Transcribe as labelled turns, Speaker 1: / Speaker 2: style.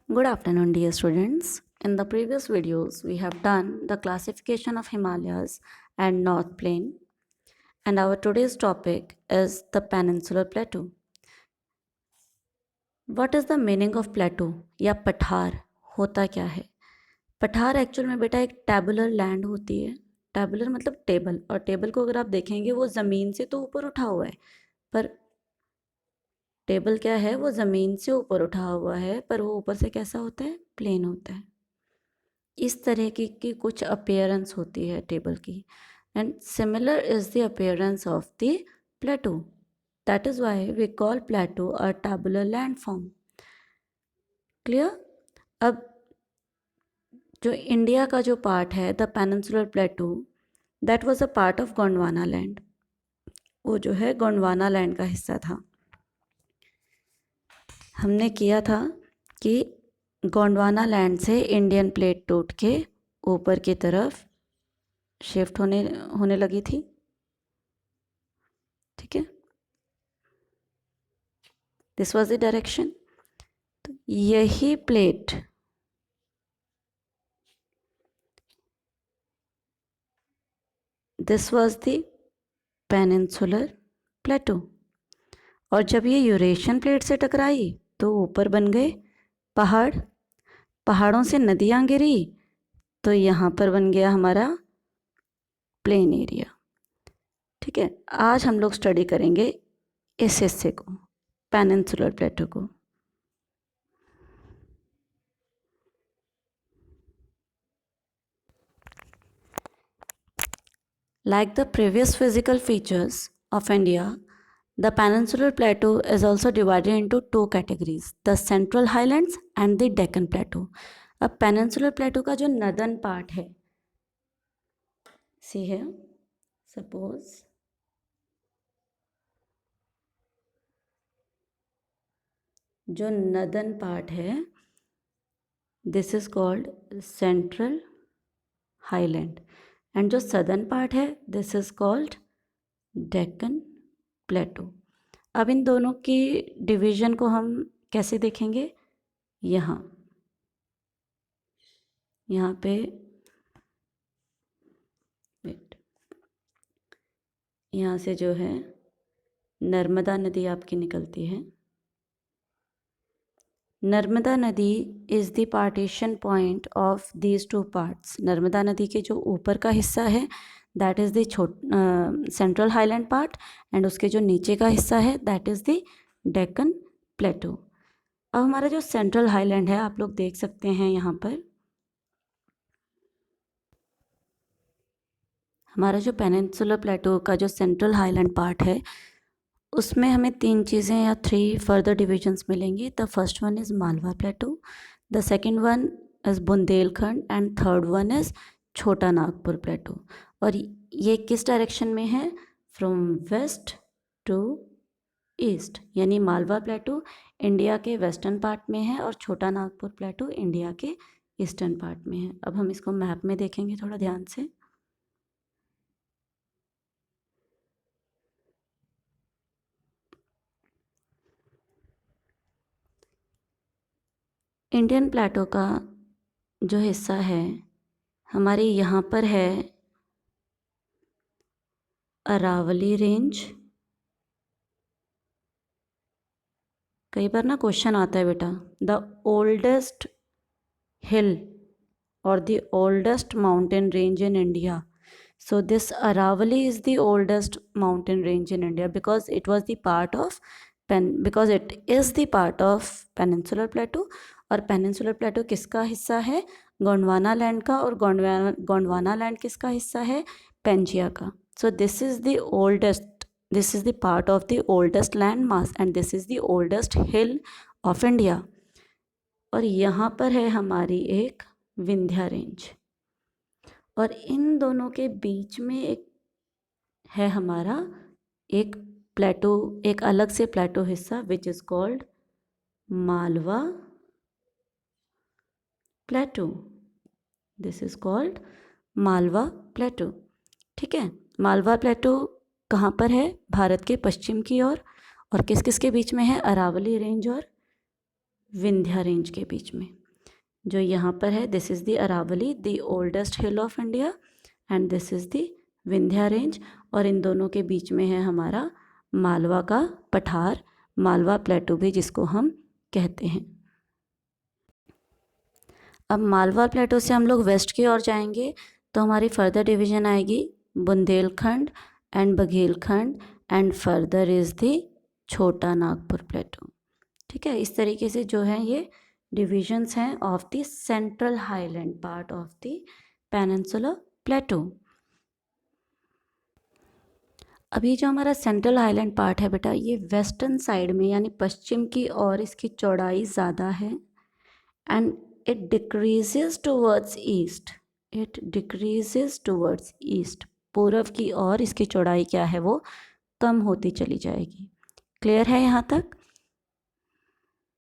Speaker 1: Good afternoon, dear students. In the previous videos, we have done the classification of Himalayas and North Plain, and our today's topic is the Peninsular Plateau. What is the meaning of plateau या पठार होता क्या है? पठार actual में बेटा एक tabular land होती है. टेबुलर मतलब टेबल, और टेबल को अगर आप देखेंगे वो ज़मीन से तो ऊपर उठा हुआ है, पर टेबल क्या है, वो ज़मीन से ऊपर उठा हुआ है, पर वो ऊपर से कैसा होता है, प्लेन होता है. इस तरह की कुछ अपीयरेंस होती है टेबल की. And similar is the appearance of the plateau. That is why we call plateau a tabular landform. Clear? अब जो इंडिया का जो पार्ट है, the peninsular plateau, that was a part of Gondwana land. वो जो है गोंडवाना लैंड का हिस्सा था. हमने किया था कि गोंडवाना लैंड से इंडियन प्लेट टूट के ऊपर की तरफ शिफ्ट होने लगी थी. ठीक है, दिस वॉज द डायरेक्शन. तो यही plate this was the peninsular प्लेटो. और जब ये यूरेशियन प्लेट से टकराई तो ऊपर बन गए पहाड़. पहाड़ों से नदियाँ गिरी तो यहाँ पर बन गया हमारा प्लेन एरिया. ठीक है, आज हम लोग स्टडी करेंगे इस हिस्से को, पेनिनसुलर प्लेटो को. Like the previous physical features of India, the Peninsular Plateau is also divided into two categories, the Central Highlands and the Deccan Plateau. अब Peninsular Plateau का जो northern part है, see here, suppose जो northern part है, this is called Central Highland, and जो southern part है, this is called Deccan Plateau. अब इन दोनों की डिवीजन को हम कैसे देखेंगे? यहाँ पे वेट, यहाँ से जो है नर्मदा नदी आपकी निकलती है. नर्मदा नदी is the partition point of these two parts. Narmada नदी के जो ऊपर का हिस्सा है that is the central highland part, and उसके जो नीचे का हिस्सा है दैट इज़ द डेक्कन प्लेटो. अब हमारा जो सेंट्रल हाईलैंड है, आप लोग देख सकते हैं यहाँ पर, हमारा जो पेनिनसुलर प्लेटो का जो सेंट्रल हाईलैंड पार्ट है उसमें हमें तीन चीज़ें या थ्री फर्दर डिविजन्स मिलेंगी. The first one is Malwa plateau, the second one is Bundelkhand, and third one is Chota Nagpur plateau. और ये किस डायरेक्शन में है? From west to east. यानी मालवा प्लेटो इंडिया के वेस्टर्न पार्ट में है और छोटा नागपुर प्लेटो इंडिया के ईस्टर्न पार्ट में है. अब हम इसको मैप में देखेंगे थोड़ा ध्यान से. इंडियन प्लेटो का जो हिस्सा है हमारे यहाँ पर है अरावली रेंज. कई बार ना क्वेश्चन आता है बेटा, द ओल्डेस्ट हिल और the oldest mountain range in India. So this Aravalli is the oldest mountain range in India because it was the part of because it is the part of Peninsular Plateau. और Peninsular Plateau किसका हिस्सा है? Gondwana land का. और Gondwana land किसका हिस्सा है? Pangaea का. So this is the oldest, this is the part of the oldest land mass and this is the oldest hill of India. और यहाँ पर है हमारी एक विंध्या रेंज, और इन दोनों के बीच में एक है हमारा एक प्लेटो, एक अलग से प्लेटो हिस्सा which is called Malwa plateau. This is called Malwa plateau. ठीक है, मालवा प्लेटो कहाँ पर है? भारत के पश्चिम की ओर. और किस किस के बीच में है? अरावली रेंज और विंध्या रेंज के बीच में। जो यहाँ पर है, this is the Aravalli, the oldest hill of India, and this is the Vindhya range, और इन दोनों के बीच में है हमारा मालवा का पठार, मालवा प्लेटू भी जिसको हम कहते हैं। अब मालवा प्लेटू से हम लोग वेस्ट की ओर जाएंगे तो हमारी फर्दर डिवीजन आएगी Bundelkhand and Baghelkhand, and further is the छोटा नागपुर प्लेटू। ठीक है, इस तरीके से जो है ये डिविजन्स हैं of the central highland part of the peninsula प्लेटू। अभी जो हमारा सेंट्रल हाईलैंड पार्ट है बेटा, ये वेस्टर्न साइड में यानी पश्चिम की ओर इसकी चौड़ाई ज़्यादा है, and it decreases towards east, it decreases towards east, पूर्व की ओर इसकी चौड़ाई क्या है वो कम होती चली जाएगी। क्लियर है यहाँ तक?